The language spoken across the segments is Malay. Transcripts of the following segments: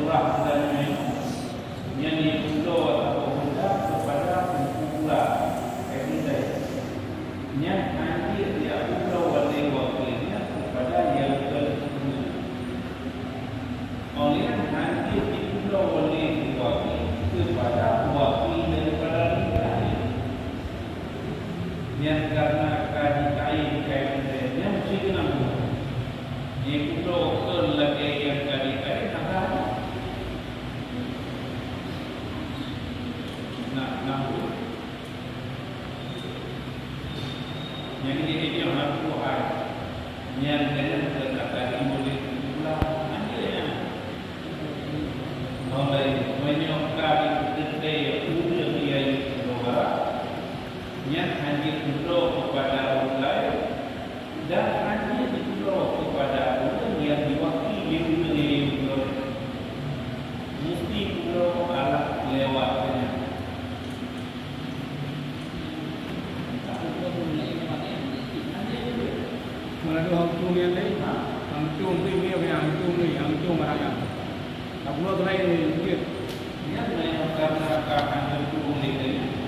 murah dan yang diulo atau hendak kepada pula everyday. Yang nanti dia ulo oleh wakilnya kepada yang tersebut. Oleh nanti diulo oleh wakil kepada wakil daripada lain. Yang karena kait-kait yang mesti kena buat. Yang ulo ke lagi yang kait-kait ada. Namun yang ini orang tua yang dengan kata boleh pula ada oleh menyokap detail udah dia keluar yang hanya dulu kepada orang lain dan hanya dulu kepada orang yang diwakili dulu mesti dulu alat lewatnya. Kalau hang cung yang lain, hang cung tu ni, hang cung marah. Tak perlu tu lain dia. Dia memang karena hang cung ni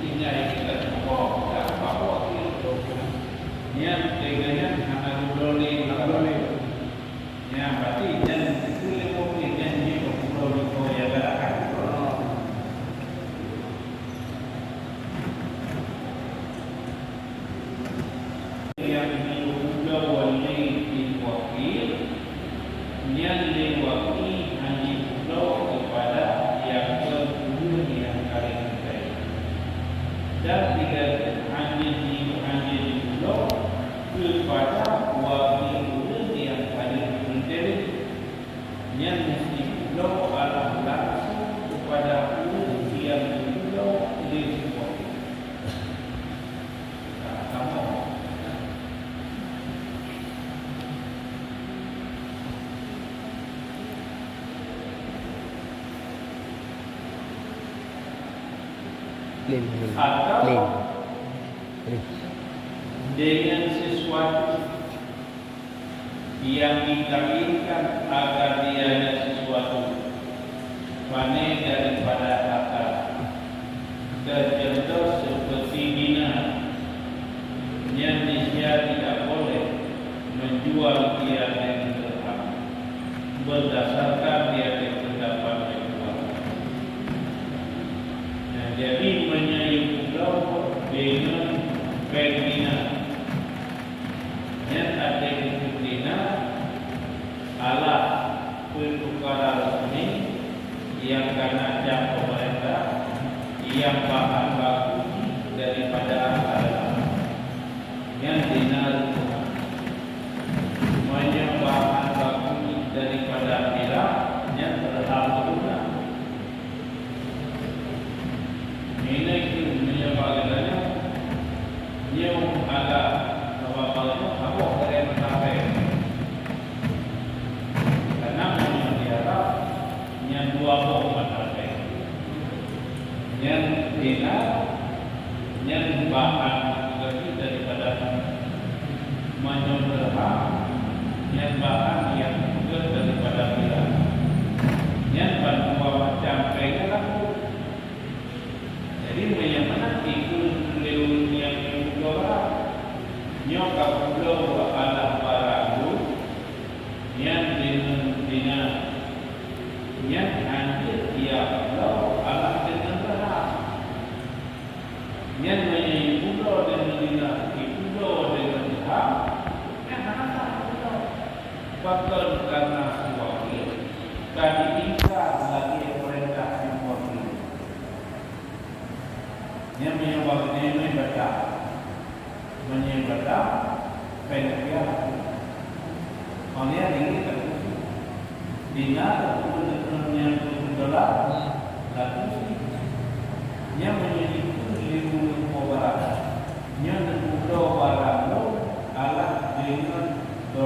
tinggal kita bawa tak bawa itu. Dia tegaknya hang boleh. Ya berarti jangan boleh boleh jangan boleh ya berangkat. Yang diwakili hanya pulau kepada yang kedua yang kali baik. Dan tidak hanya di pulau kepada wakil yang paling penting yang mesti pulau adalah langsung kepada yang pulau di pulau. Atau dengan sesuatu yang dikawinkan agar dia ada sesuatu panen daripada akal. Contoh seperti bina yang dia tidak boleh menjual dia dengan terham berdasarkan dia pendapat yang kuat. Jadi menyai pulau dengan Filipina yang ada di Filipina ala pertukaran resmi yang karena jam pemerintah yang bahan baku daripada adalah yang dinar banyak bahan baku daripada perak yang terlalu murah. Ini menyebabkan yang ada apa-apa apa keren sampai karena mendiarah yang dua orang sampai yang dinar yang bahan lebih daripada menyodorkan yang bahan yang juga daripada perak yang dua macam kayak laku. Jadi yang mana ikut leun yang kedua nyokap pulau adalah baragu yang dengan yang hancur dia pulau adalah dengan terang yang menyai pulau dengan pulau dengan terang yang mana pulau faktor karena wakil tadi ingkar lagi perintah yang wakil yang menyebabkan menyebabkan penyedia oleh ini terkutuk dengan yang $1 yang menyebabkan 5 barang yang $10 barang adalah dengan $,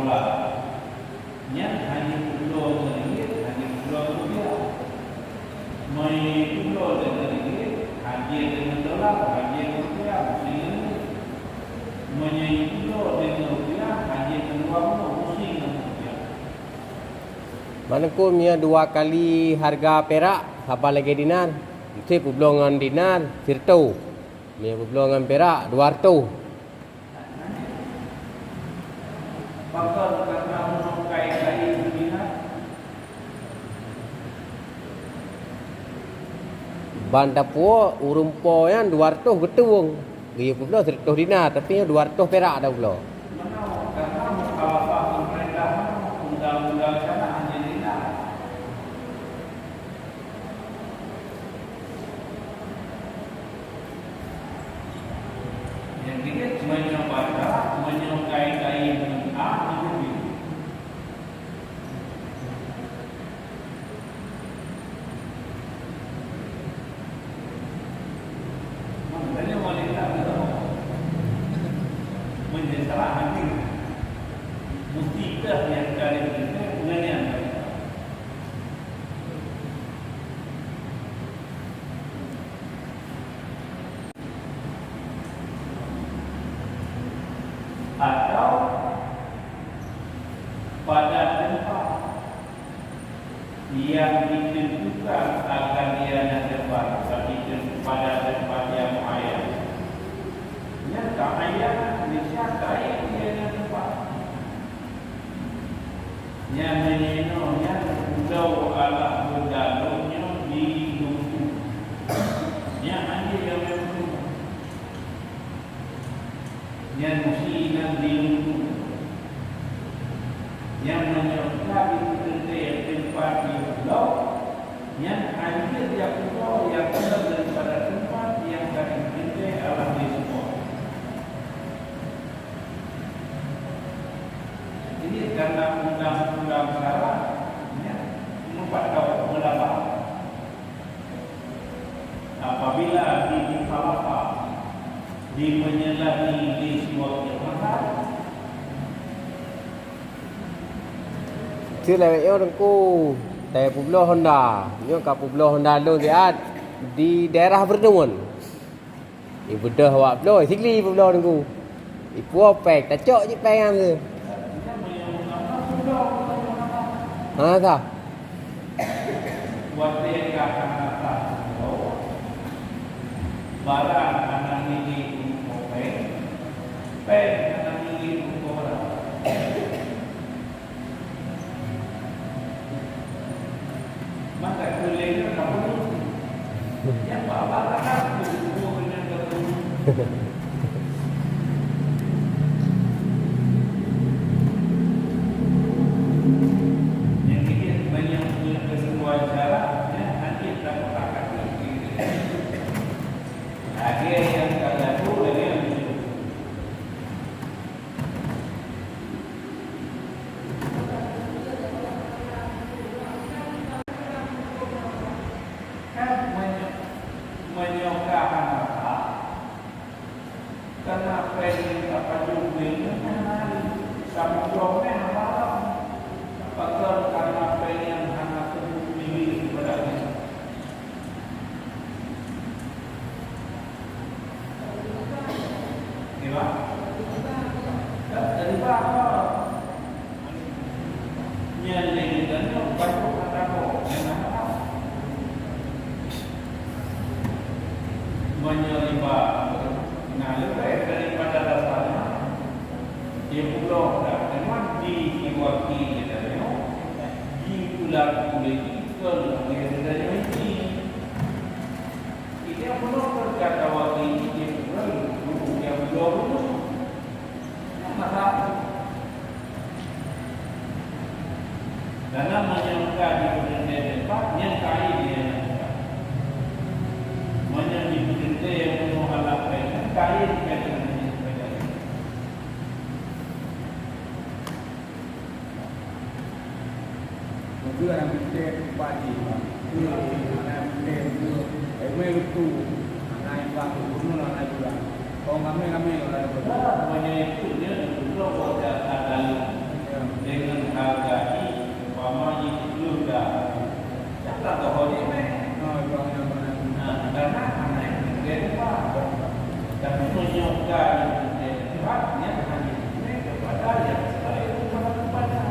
yang hanya $10 hanya $10 $10 dengan haji dengan $, haji dengan rupiah, menyai pulau dengan rupiah, haji dengan wang, pusing dengan rupiah. Mana kumnya 2 kali harga perak, apa lagi dinar? Itu publongan dinar, sirtu. Mia publongan perak 200. Pakar karena memakai kain dinar. Bandapo urumpo yang 200 betul. Dia pula 100 dinar tapi 200 perak dah pula. Mana karena mukhalafah pemerintah undang-undang sana hanya dinar. Yang dia menyukai kain A itu B. Maknanya wanita itu menyesalah hati. Musibah yang kali ini mengenai mereka. Atau pada tempat yang ditentukan akan dia tempat, tapi pada tempat yang ayat. Yang tak ayat, Malaysia kaya dia tempat. Yang menyenangnya pulau ala berdalurnya di Lumpur. Yang ada yang memang yang musinan di Lumpur. Yang menyertai tempat di pulau. Yang ada dia pulau yang ada daripada tempat yang kami cintai alam di semua. Jadi karena undang-undang sekarang membuat kau melabak. Apabila dikhalafah, menyalahi di sebuah firman, Chứ là yếu đừng cô Tại Pulau Honda Nyo ka Pulau Honda lo dia di daerah Berdungun. Ibu dah awak Pulau Sikli Pulau dengku. Ibu opek tak cok je pengang tu. Ha tak? buat mereka anak tahu barang anak ini opek, pen anak ini orang. Maka kuliahnya kamu yang bawa anak itu dengan ketemu. Yang ini banyak punya keseruan cara, nanti kita katakan lagi. Ada yang kata tu, ada yang itu. Menyokahkan apa? Karena pengen apa juga sama jomnya malam. Apakah karena pengen anak tersebut diri kepada dia? Gimana? Dari apa? Nyaleng dan banyak kata yang apa? Menyelibat lebih daripada dasarnya dia pulau dah memang diwakili dari di pulau kulit kalau dia dari ini dia pulau berkata wakili dia pulau yang pulau itu masa dalam menyangka di beberapa tempat yang kaya dia menyangka kita yang menolak kaya dengan Itu yang kita pagi, itu yang kita email itu, naik waktu pun naik juga. Kalau kami orang ada menyebutnya untuk ada dengan harga ini, umpamanya itu dah tak tahu dia karena anak dia tapi menyokong tempatnya hanya kepada yang selain kepada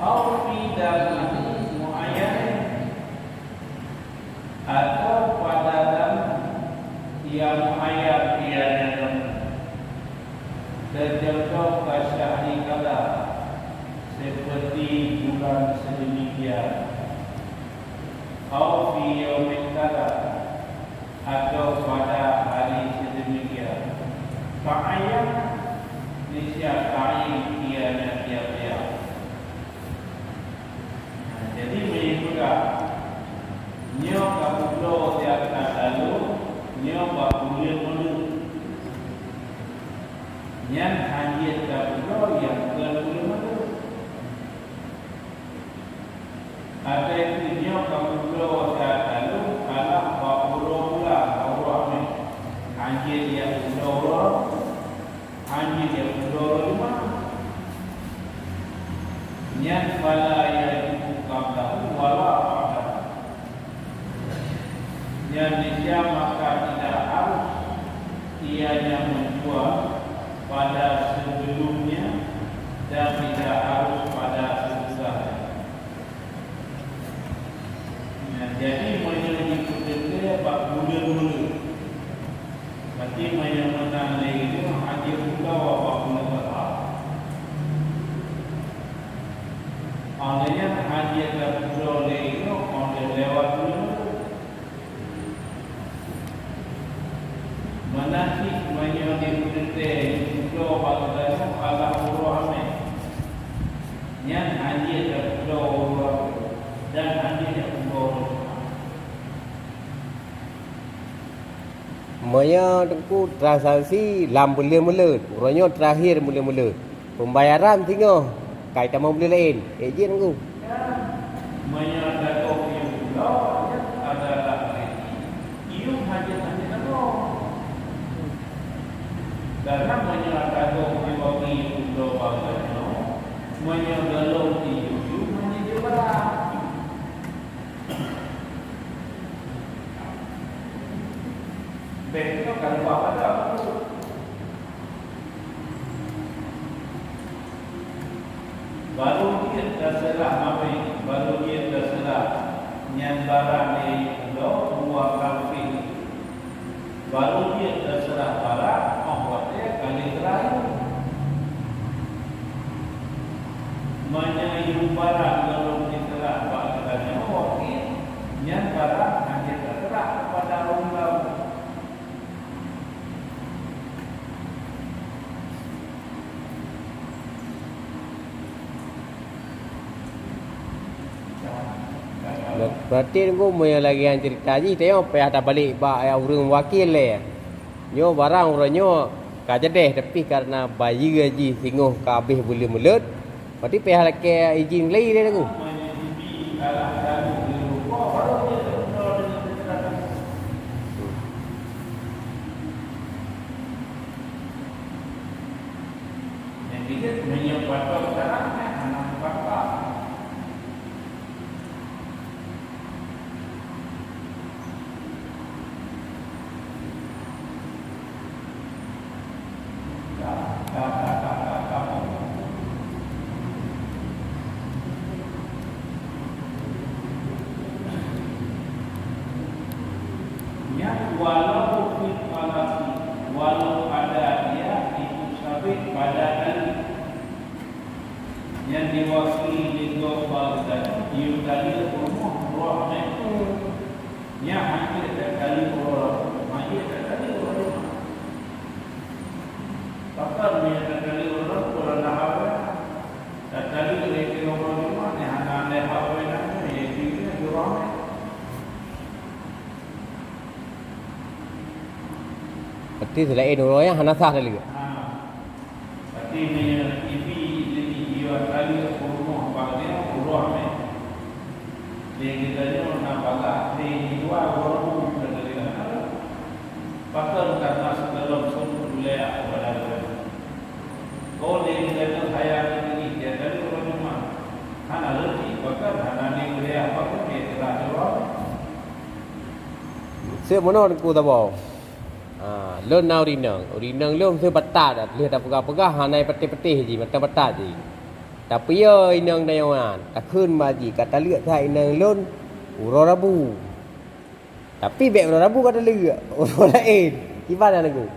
Au fi dalam muayyan atau pada dalam yang muayyan ianya terjangkau ke syahri kala seperti bulan sedemikian au fi yaumin kala atau pada hari sedemikian muayyan nisya ta'in ianya tiap-tiap. Jadi menyimpulkan nyo kapulo tiap lalu nyo kapulo mulu nyan hanjit kapulo yang kapulo mulu ada itu nyo kapulo tiap lalu kalah kapulo pula kapulo ame hanjit yang pulo hanjit yang pulo lima nyan pala yang kablahu wala pada yang dia maka tidak harus ianya menjual pada sebelumnya dan tidak harus pada sesudahnya. Jadi menyebutkan bab mula-mula. Berarti menyebutkan lagi itu haji pula bab mula-mula. Alanya haji terpulau lagi itu orang lewat dulu. Menasih menyebutkan pulau bangsa Allah Rahman. Yang haji terpulau dan haji terpulau. Maya tengku transaksi lam mula-mula, orangnya terakhir mula-mula. Pembayaran tinggal kaitan mau beli lain. Ejen tengku. Menyatakan yang pulau adalah iu haji terpulau. Karena menyatakan bagi pulau bangsa menyatakan iu menjadi berat. Betul kan bapak dah. Baru dia terserah apa ini? Baru dia terserah barang di pulau dua kali. Baru dia terserah barang, dia kali terakhir. Menyayung barang kalau diterah barangnya wakil, barang hanya terserah kepada orang. Berarti tengku moya lagi yang cerita ji tengok payah tak balik bak yang urang wakil le. Nyo barang orangnya kajedeh tapi karena bayi gaji singoh ke habis boleh mulut. Berarti payah lagi izin lagi dia tengku. Jadi dia menyebabkan sekarang anak bapak. Walau fit falasi, walau ada dia itu sabit pada kali yang diwakili di global dan iu kali rumah rohnya yang hampir kali orang, hampir kali orang. Pakar punya kali orang apa? Kali lagi orang rumah ni hanya apa namanya? Ini orang. Berarti selain orang yang hana sah lagi. Berarti ni TV lagi dia kali rumah bagaimana rumah ni. Dia kita ni nak baga di dua orang dari mana. Pakar karena sebelum semua boleh pada kau dia kita tu saya ini dia dari orang rumah. Hana lagi pakar hana ni boleh apa pun dia telah jawab. Saya mana aku tak tahu. Lon now rinang lom saya batat dah lihat apa-apa hana peti-peti je mata batat je. Tapi ya inang dayawan. Tak kun bagi kata lihat tak inang lon uro rabu. Tapi bek uro rabu kata lihat uro lain. Gimana lagu?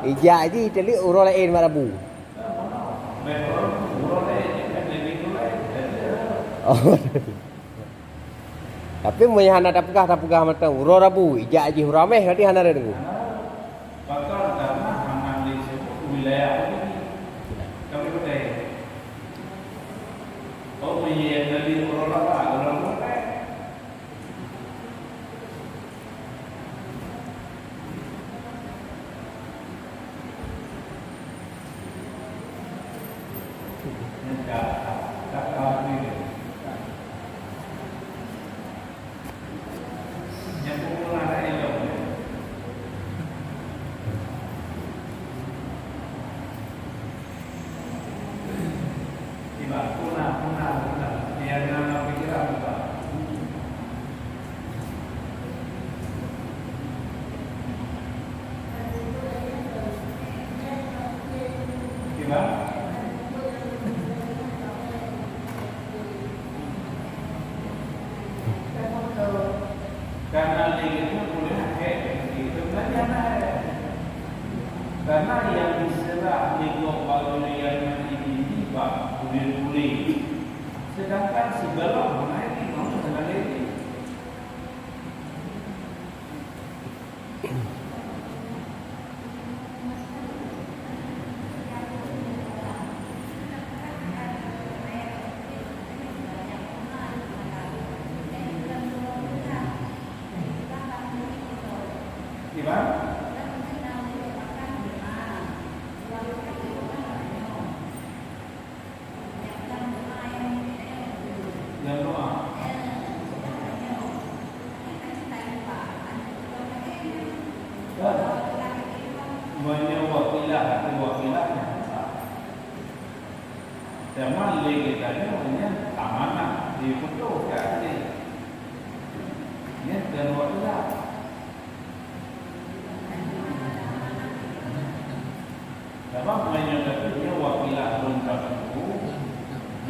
Ijak je tak lihat uro lain mak rabu. Oh. Tapi mun hana tapugah mata uro rabu. Ijak je rameh kati hana ada tu. Bakal karena hana di wilayah ini kami betul. Oh menyiap dari orang apa? Yang populer ada elok. Tiba, punah. Biar nama pikiran apa? Tiba. Karena itu boleh itu karena yang diserah nego yang ini pak boleh sedangkan segala mana ini mau segala ini gimana? Yang doa. Menyewakilah atau wakilahnya. Zaman legislasinya punya amanah dibutuhkan ini dan wakilah. Sebab menyebutnya wakilah lengkap itu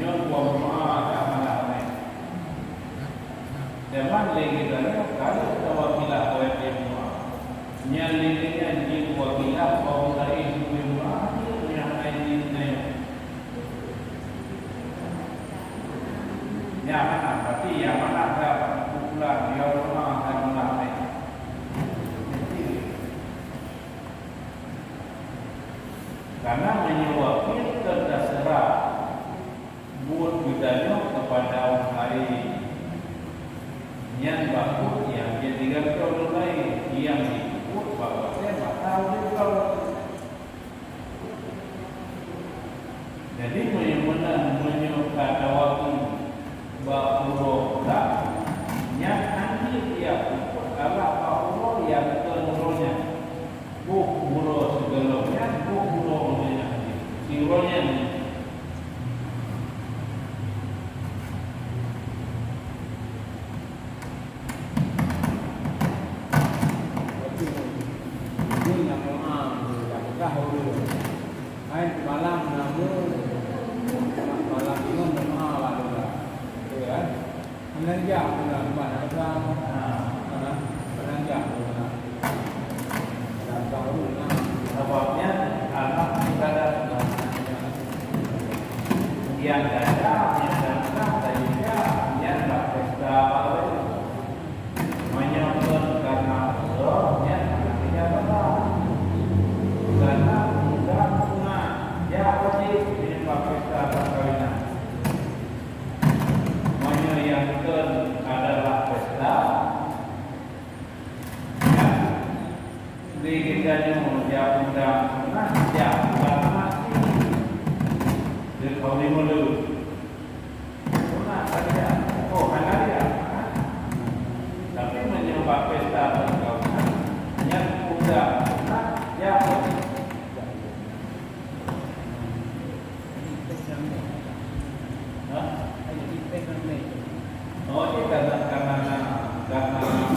yang bermaaf amanah ini. Zaman legislasinya kalau ada wakilah oleh yang nyalinya di wakilah kaum lain bermuara yang lain yang mana berarti yang mana dapat popular dia rumah dan mulai karena menyewakil terserah buat budaya kepada orang lain yang bagus yang jadikan orang lain yang bahwa saya tak tahu juga. Jadi menyukai waktu bahwa yang nanti dia ikut adalah Allah yang terurusnya. Buh segalanya, buhnya sironya. Malam namun malam itu mahal lah, kan? Belanja pula mana ada, belanja pula. Dan tahu lah, Sebabnya anak kita ada yang ada dan juga yang tak pesta apa menyambut karena rohnya tidak benar karena tidak bunga ya wajib ini pesta perkawinan menyayangkan adalah pesta yang digiganya undang ya bukan masih di kawin mulu saja hanya tapi menyembah pesta perkawinan yang udah ya oh ini karena namanya yang lain.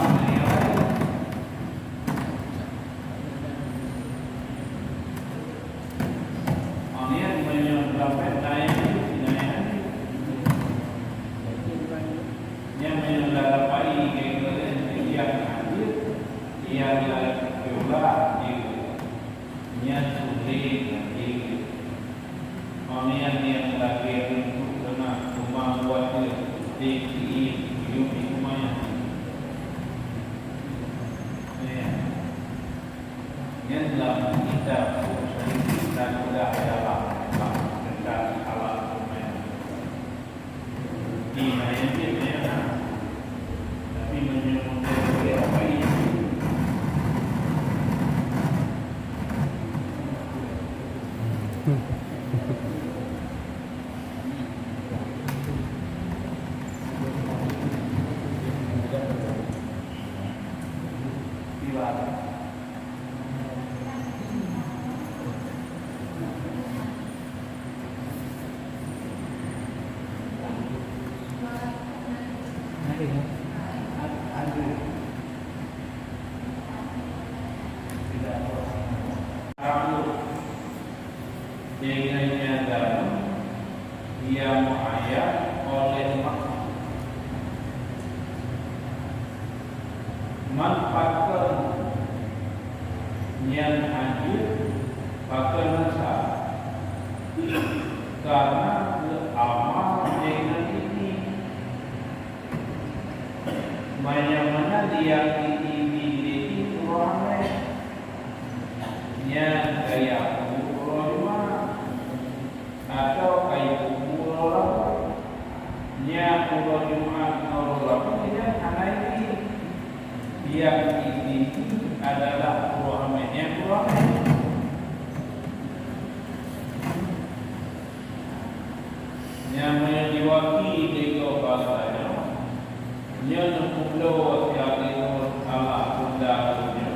Ini menyebabkan naik Ada. Kamu dengannya dalam dia muayat oleh makhluk manfaatkan yang hadir pakai masa karena amal dengan ini mana dia ini ramai nya kayak pulau atau kayak pulau nya pulau Jumat pulau nya karena ini dia ini adalah pulau ramainya pulau yang diwakili dengan bahasanya yang pulau yang Allah undangnya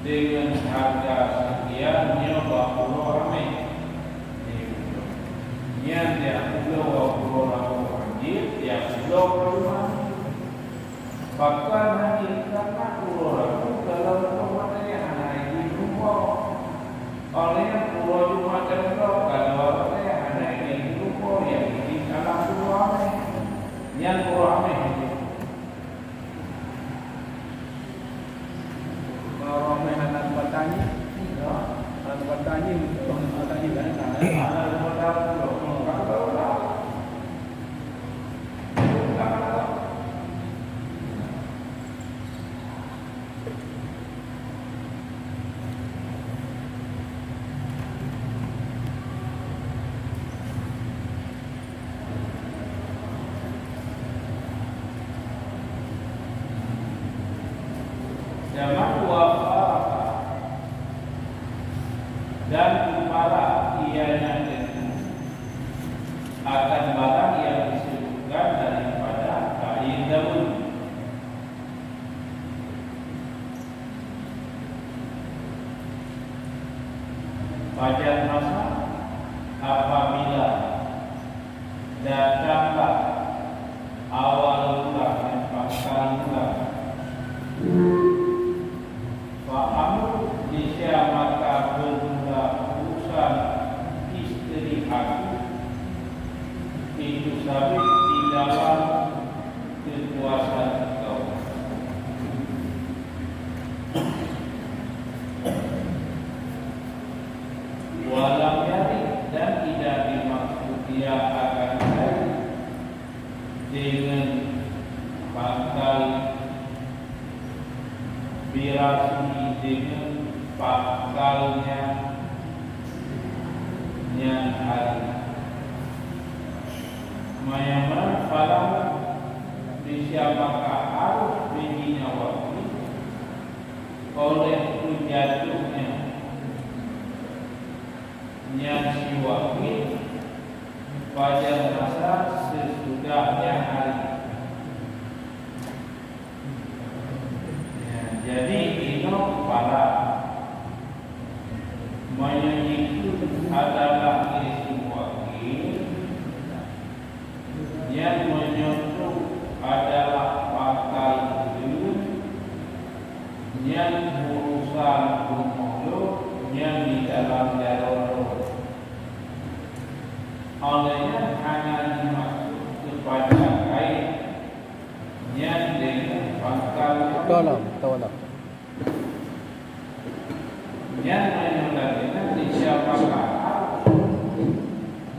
dengan harga sekian nyawa pulau ramai yang dia pulau ramai yang pulau rumah bahkan hanya karena pulau ramai dalam rumah yang hanya di rumah oleh pulau rumah terlalu kalau hanya di rumah yang di dalam pulau ramai yang pulau ramai Ramai anak bertani, anak bertani, kan? ada modal zaman wafat dan para ianya akan barang yang disebutkan daripada kain daun pada masa apabila datanglah awal bulan dan pangkal bulan Nisya maka bermula urusan istri aku itu sabit di dalam kekuasaan kau. Walau yari dan tidak dimaksud dia akan cari dengan pangkal birasi dengan pangkalnya yang hari Mayaman falam disiapakah harus bijinya waktu oleh jatuhnya yang si wakil pada masa sesudahnya hari ya, jadi ini para itu adalah isim wakil yang menyentuh adalah pangkal itu yang urusan umum yang di dalam jalur olehnya hanya dimaksud kepada kain yang dengan pangkal tolong yang menyebabkan disiapakah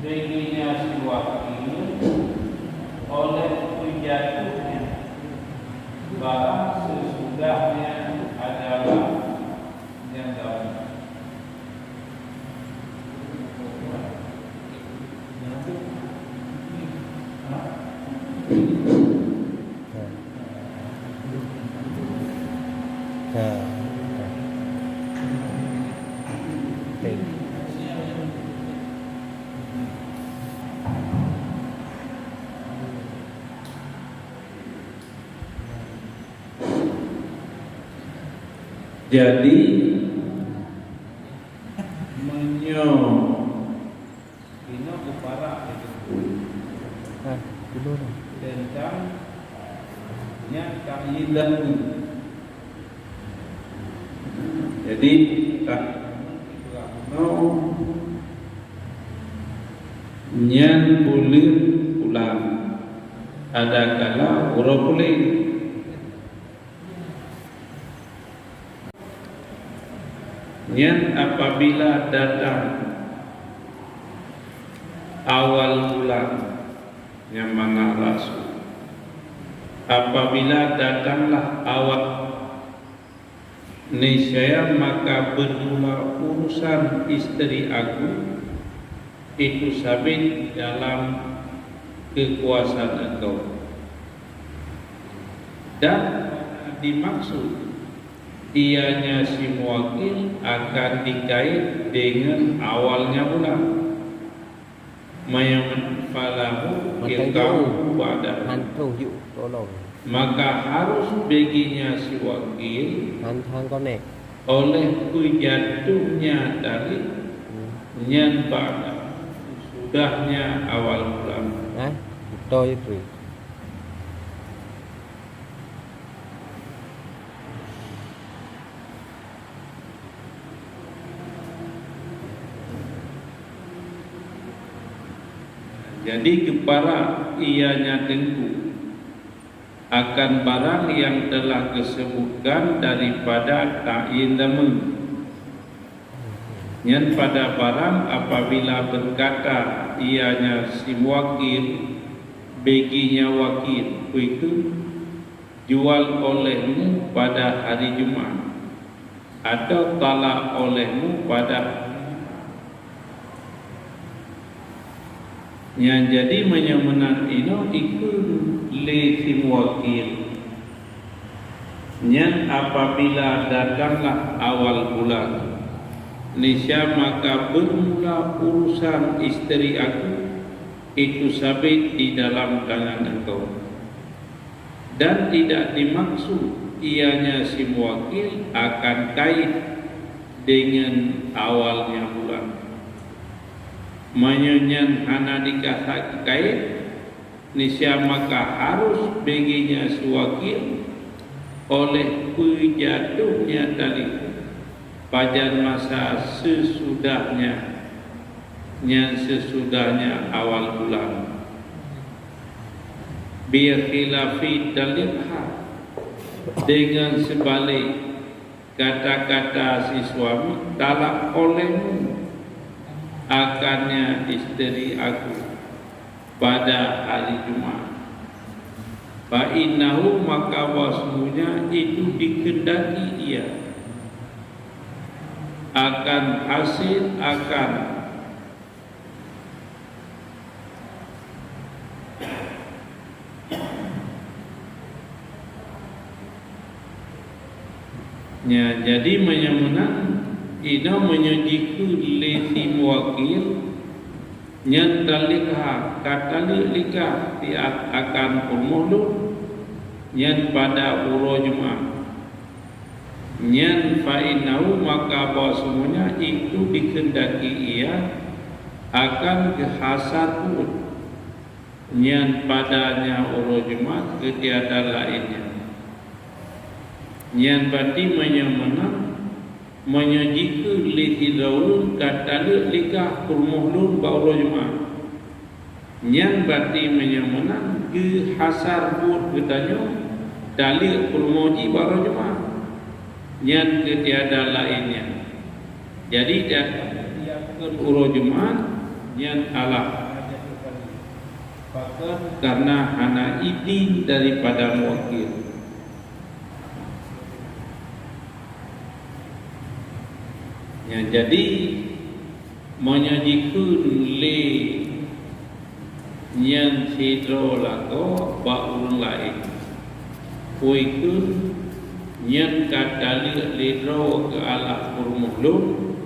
baginya si wakil oleh jatuhnya barang sesudahnya adalah yang daun. Jadi dulu tentang Nya kaidah. Jadi nyan boleh pulang, ada kala orang boleh. Nyan apabila datang awal bulan yang mana rasul, apabila datanglah awal niscaya maka bermula urusan istri aku itu sabit dalam kekuasaan engkau, dan dimaksud ianya si muwakil akan dikait dengan awalnya bulan mayaman falahu ilkahu pada, hantu yuk tolong maka harus baginya si wakil hang konek oleh kejatuhnya dari nyan pada sudahnya awal bulan. itu itu Jadi kepada ianya tentu akan barang yang telah disebutkan daripada ta'in damun. Yang pada barang apabila berkata ianya si wakil baginya wakil itu jual olehmu pada hari Jumat atau talak olehmu pada yang jadi menyemenan ino ikut lesim wakil. Yang apabila datanglah awal bulan niscaya maka bermula urusan istri aku itu sabit di dalam tangan engkau, dan tidak dimaksud ianya si wakil akan kait dengan awalnya bulan. Menyanyan hana dikasih kait niscaya maka harus baginya suwakil oleh kejatuhnya tali pada masa sesudahnya awal bulan biar khilafi dalilha dengan sebalik kata-kata si suami talak olehmu akannya istri aku pada hari Jumat. Fa'innahu maka wasmunya itu dikendaki ia akan hasil akan jadi menyemenang ina menyajiku lesi wakil nyan talikha katalik tiat akan pemulung nyan pada uro Jumat nyan fa'inau maka bahwa semuanya itu dikendaki ia akan kehasatun nyan padanya uro Jumat ketiada lainnya nyan berarti menyemenang menyajikan liti daun katalik likah kurmuhlun ba'uro Jumat yang berarti menyemenang ke hasar buat katanya dalil kurmuji ba'uro Jumat yang ketiada lainnya. Jadi yang uro Jumat yang Allah karena hana izin daripada wakil. Ya, jadi menyajikan le yang sidro lago baul lain kuikun yang katali lidro ke ala kurmuhlun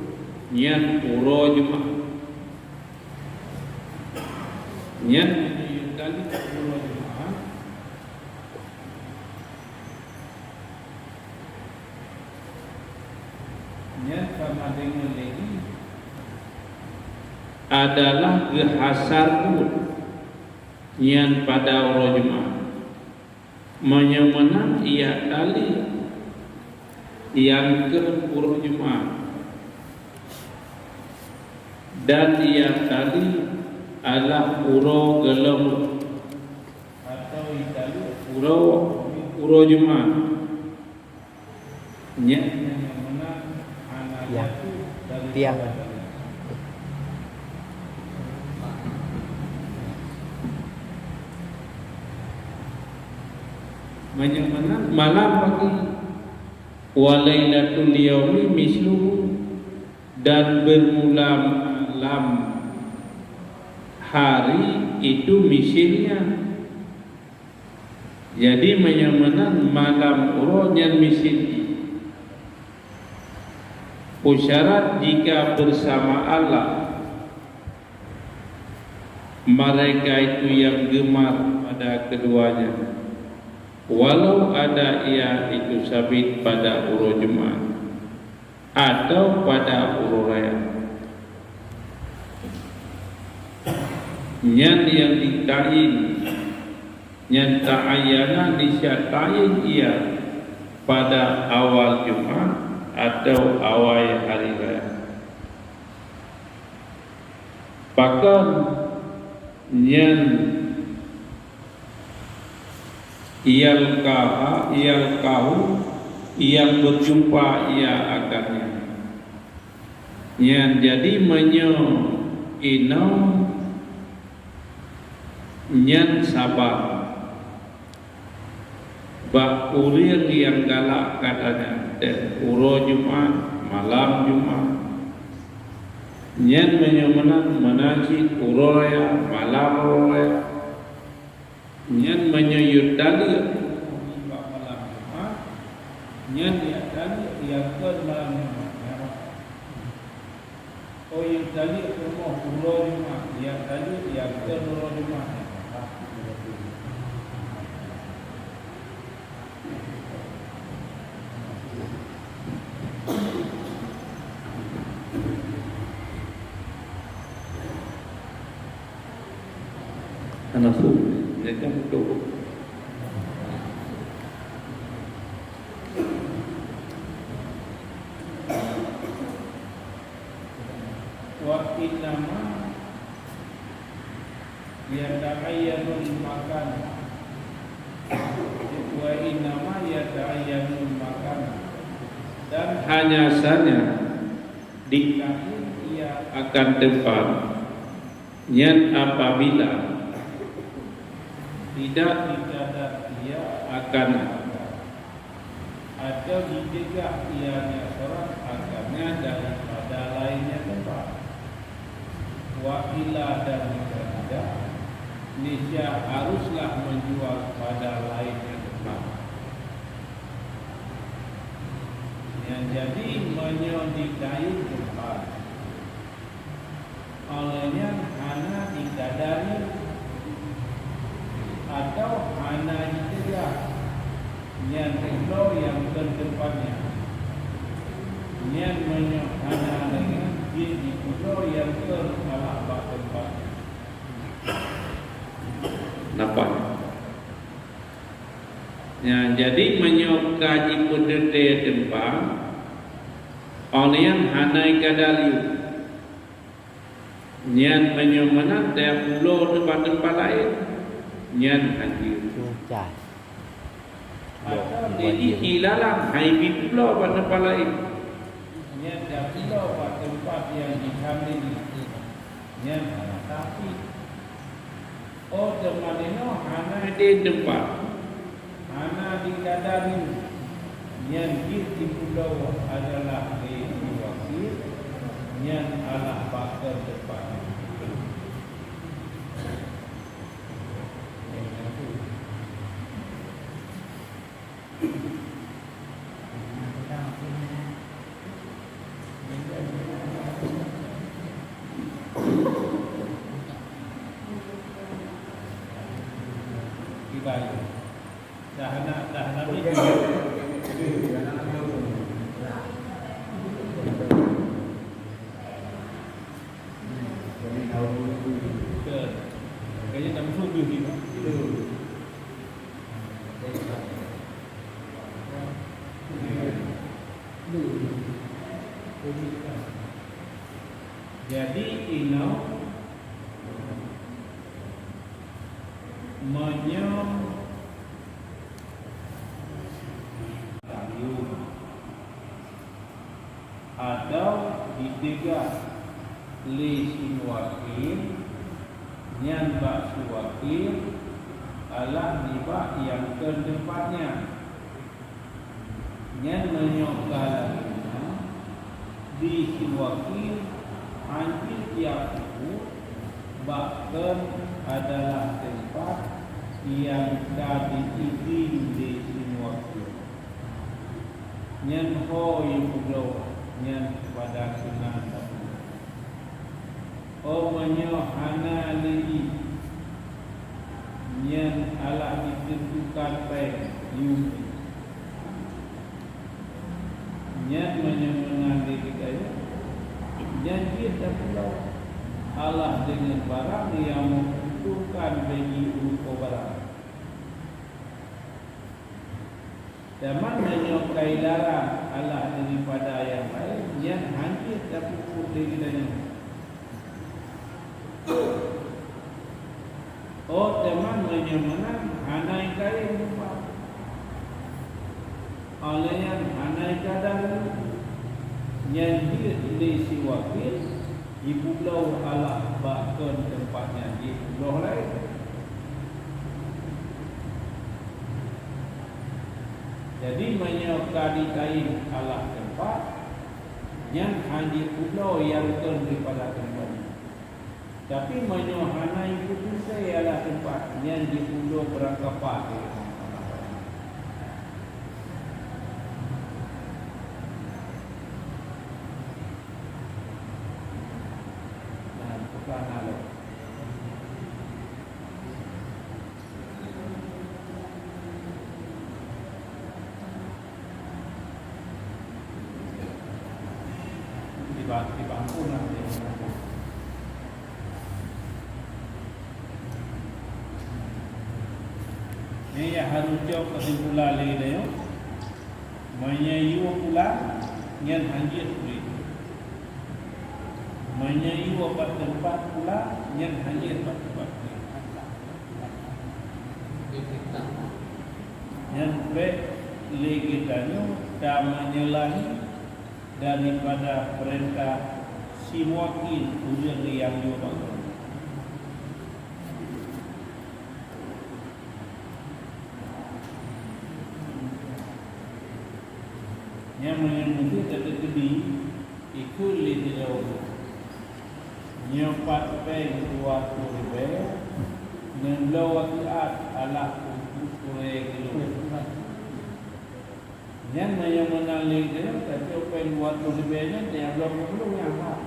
yang uro Jumat yang kali uro Jumat sama dengan lagi adalah kehasar yang pada uro Jumat menyemenang ia tali yang ke pura Jumat, dan ia tali adalah pura Gelem atau Itali pura Jumat. Yang menang anak Ya. jatuh dari Tiang. menang malam pagi walailatul yaumi misluhu, dan bermula malam hari itu misilnya. Jadi menyemenan malam urohnya misil. Syarat jika bersama Allah mereka itu yang gemar pada keduanya, walau ada ia itu sabit pada urut Jumat atau pada urut raya. Nyan yang ditain, nyan ta'ayana disyatain ia pada awal Jumat atau awal hari raya. Bahkan nyan iyal yang berjumpa ia akannya. Nyan jadi menyo ino nyan sabar. Bak urir yang galak katanya, uro Jumat, malam Jumat. Nyan menyemenan menajid uro raya, malam uro raya. Nyan menyuyut dalil malam Jumat, nyan dia dalil yang ke malam Jumat. Oh yang dalil ke uro Jumat, yang dalil yang ke uro Jumat. Anafu, mereka betul. Waktu nama yang ta'ayyanul makan, wa inama ya ta'ayyanul makan, dan hanya saja dikasih ia akan tempat yang apabila tidak dikadar ia akan atau dicegah ianya seorang akannya daripada lainnya tempat. Wa ila dan tidak nisya haruslah menjual pada lainnya tempat. Yang jadi menyodikai tempat olehnya hanya dikadari atau hanya dicegah yang kedua yang terdepannya, yang hanya dengan di kedua yang tersalah tempat. Nampak? Ya, jadi menyokaji pendete tempat oleh yang hanya kadali, yang menyomanat dia pulau tempat-tempat lain. Nyan haji Cai. atau jadi hilalang hai piplo pada tempat lain. Nyan dah pulau pada tempat yang dihamil. Nyan tapi tempat ini hana di tempat, hana di kadari. Nyan di pulau adalah di wakil. Nyan adalah bakar tempat. Bayu. Dah ni. Kayaknya tak masuk ni. Jadi ino atau ditegak lisin wakil nyan bak suwakil alah nibak yang kedempatnya nyan menyokal di siwakil hampir tiap buku bahkan adalah tempat yang tadi izin di siwakil nyan ho yang pulau nyan pada kena menyohana lagi nyan ala ditentukan baik yumi nyan menyohana lagi kaya nyan kita pulau Allah dengan barang yang menentukan bagi uruko barang zaman menyokai larang Allah daripada yang lain nyan hancur tapi putih kita oh teman menyemenang hanai kaya lupa oleh yang hanai kadang yang dia si wakil di pulau Allah bahkan tempatnya di pulau lain jadi menyokadi kain Allah tempat yang hanya pulau yang daripada tempatnya tapi menyohana itu saya adalah tempat yang di pulau berangkapat. Nah, bukan hal. Di bangku nanti. Ini yang harus jauh kesimpulan lagi dah yo. Menyayu pula yang hanjir pulih. Menyayu obat tempat pula yang hanjir tempat pulih. Yang baik lagi tanya dah menyalahi daripada perintah si wakil ujian yang diubah. Yang menyentuh terkedi ikut lidah nyopat peng waktu ribe nemblo waktu alah kure kilo yang menang dia tapi peng waktu ribe nya dia belum yang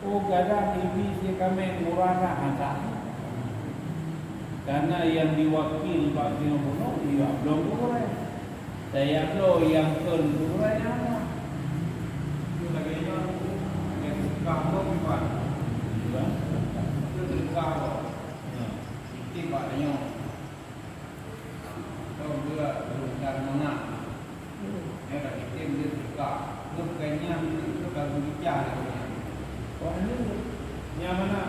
oh gadang ini si kami murah hantar karena yang diwakil bagi orang dia belum boleh. Saya lo yang kedua yang itu lagi yang kamu bukan, itu kamu. Itu maknanya kalau dia berusaha mana, ya kalau kita dia suka, itu kayaknya itu kalau bicara. Oh ini yang mana?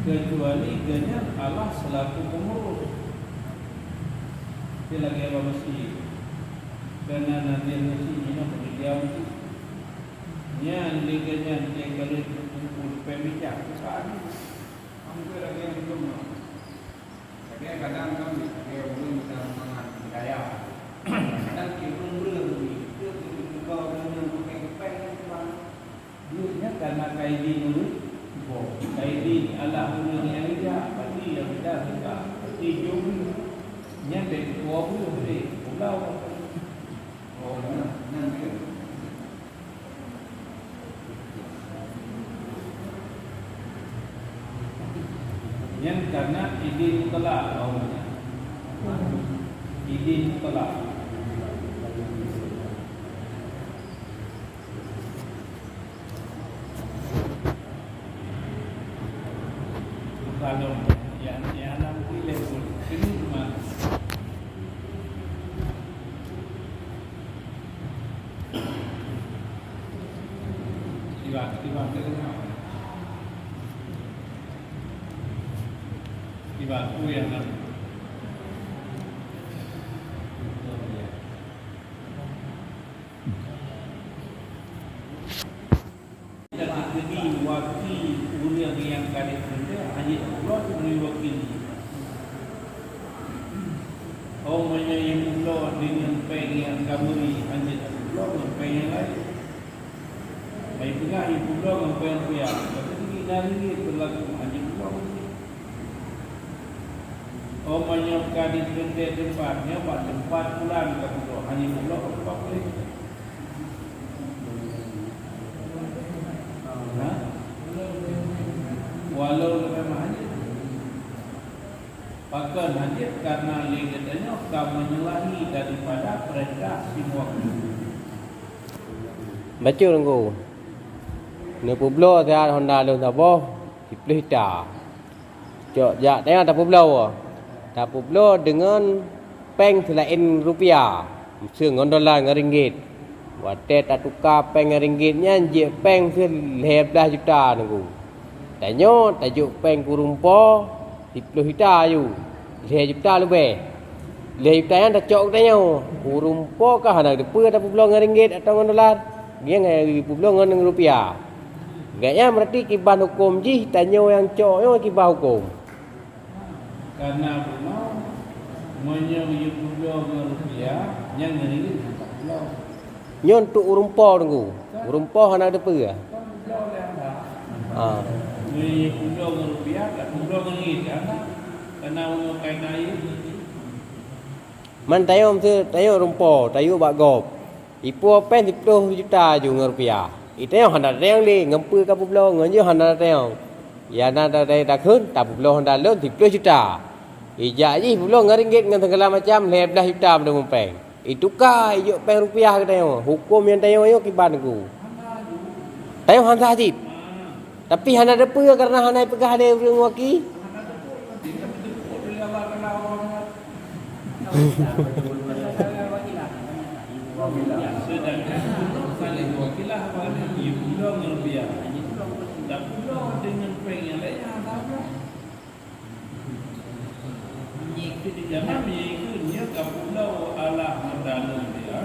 Kecuali dengan Allah selaku pengurus. Dia lagi apa mesti? Karena nanti mesti ini dia mesti. Nya liganya dia kalau kumpul pembicara kan. Hampir lagi yang belum. Tapi kadang kami dia belum bisa mengenal budaya. Kadang kita belum itu kau dengan pakai pen duitnya karena kaidin dulu. Kaidin Allah dunia ini pasti yang kita suka pasti jumlah nyampe 20 pulau oh nanti yang karena idin telah awalnya idin telah kalau yang anak pilih ini cuma Tiba ke tengah. Tiba tu yang nak. Jadi wakil orang yang kadang kerja hanya Allah beri wakil. Orang yang Allah dengan peng yang kamu ni hanya Allah dengan peng yang lain. Baik juga ibu Allah dengan peng dia. Tapi dari berlaku hanya Allah. Orang yang kadang kerja tempatnya buat tempat pulang kamu Allah hanya Allah tempat boleh. Walau memang hajat bahkan hajat karena katanya kamu menyalahi daripada perintah semua. Baca tunggu. Ni publo dia Honda lu tak boh. Dipilih dah. Cok jak tengok tak publo. Tak publo dengan peng selain rupiah. Dengan dolar dengan ringgit. Wate tak tukar peng dengan ringgitnya je peng 11 juta tunggu. Tanya tajuk peng kurumpo 10 juta you. 10 juta lebih. 10 juta yang tak cok tanya. Kurumpo kah nak depa tak puluh dengan ringgit atau dengan dolar? Dia dengan puluh dengan rupiah. Gaknya berarti kiban hukum ji tanya yang cok yang kiban hukum. Karena benar menyang puluh dengan rupiah yang dengan ringgit tak puluh. Nyon tu urumpo tunggu. Urumpo nak depa ke? Ha. Ni puluh dengan rupiah, tak puluh dengan ringgit kan? Karena orang kain air. Man tayo tayo rumpo, tayo bak gop. Ipu pen 10 juta je dengan rupiah. Itayo hendak tayang li ngempu ka puluh nganjo hendak tayang. Ya na dah khun tak puluh hendak lon 10 juta. Ijak ji puluh dengan ringgit dengan segala macam 11 juta pada mumpeng. Itu ka ijo pen rupiah ke tayo. Hukum yang tayo yo kiban ku. Tayo hantar haji. Tapi hana depa karena hana pegah dia dengan waki. Sedangkan saling wakilah pada ibu dengan rupiah. Tak puluh dengan peng yang lain apa? Jangan mengikutnya kapulau ala madalah dia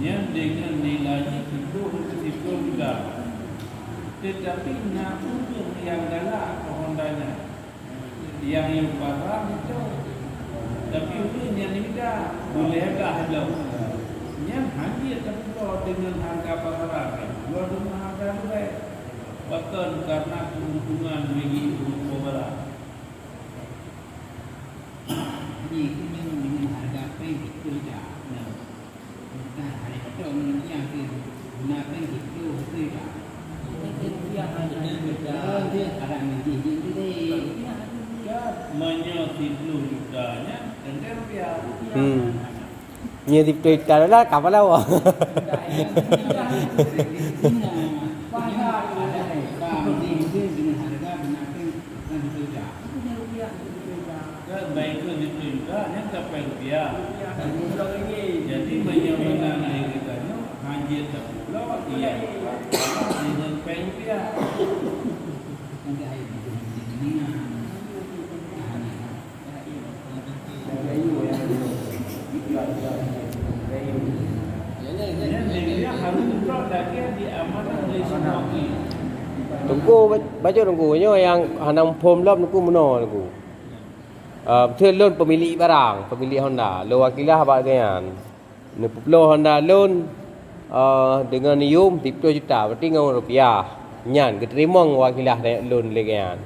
yang dengan nilai 10 juta. Tetapi nak yang galak Hondanya yang parah itu. Tapi ini yang tidak boleh agak halau. Yang hadir terpulau dengan harga pasaran. Luar dengan harga lebih. Bahkan karena keuntungan bagi pembela. Jadi dengan harga peng itu dah. Nah, hari itu yang guna peng itu dah. Ada nanti Menyo 10 jutanya dan rupiah. Như thì tùy cả đó cả vào đâu à. Baik itu juga yang sampai rupiah. Jadi menyewakan kita haji tak pulau dia dengan peng rupiah. Dia harus pulau lagi diamankan oleh semua. Tunggu baca tunggu yang hanam pom lop tunggu meno tunggu. Betul loan pemilik barang, pemilik Honda. Lo wakilah abang kan. Ni puplo Honda loan dengan nium 10 juta berarti dengan rupiah. Nyan keterima wakilah loan legan.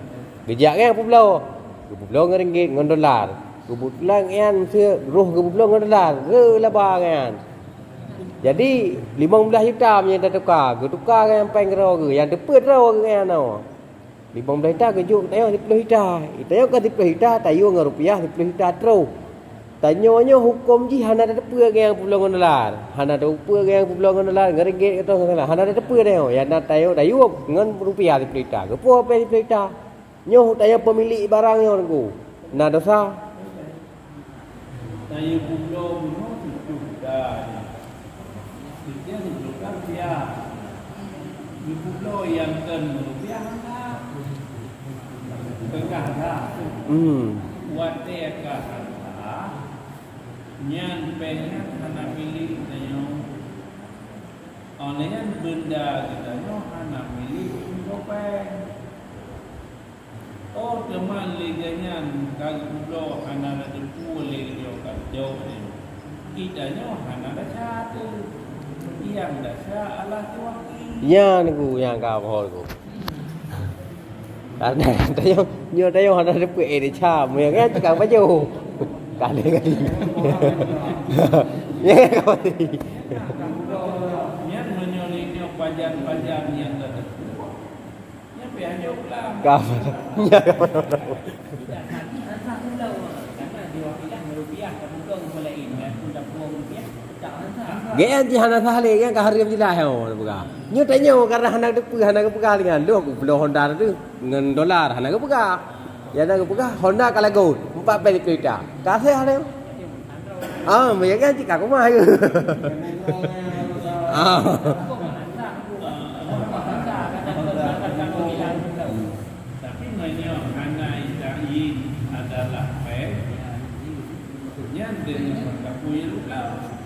Gejak kan puplo. Puplo dengan ringgit dengan dolar. Puplo kan se roh puplo dengan dolar. Laba kan. Jadi 15 juta punya dah tukar kan peng ro ke yang depan ro kan no. 15 juta ke juk tayo 10 juta. Tayo ke 10 juta tayo dengan rupiah 10 juta terus. Tanyanya hukum ji hana ada depa ke yang puluh dengan dolar. Hana ada depa ke yang puluh dengan dolar dengan ringgit kata salah. Hana ada depa tayo. Yang nak tayo dengan rupiah 10 juta. Kepo apa 10 juta? Nyoh tayo pemilik barangnya tu. Nah dosa. Tayo puluh 10 juta. Dia rupiah. di pulau yang rupiah lah. Tegak lah. Wate lah. Nyan pengen anak milik nyo. Olehnya benda kita nyo anak milik kopeng. Oh teman liganya kalau pulau anak ada pulih dia kacau ni. Kita nyo anak ada satu. Yang dah Allah tuaki. Ya niku yang ka phol ko. Karena tayo nyo tayo hana de pu e de cha me ga ka ba jo. Ka le ga di. Ya ka ba di. Yang menyoli dia pajan-pajan yang ada. Yang biasa ulang. Ka. Ya ka ba. Gaya ji hana sahale yang ka hari jila he o buka. Nyo tanyo karena hana de pu hana ke buka dengan lo pulau Honda tu ngan dolar hana ke buka. Ya hana ke buka Honda kala gold 4 beli kereta. Ka se hale. Ah, me kan ji ka ko ma ke. Ah. Tapi menyo hana idain adalah yang dengan kapuil ulang.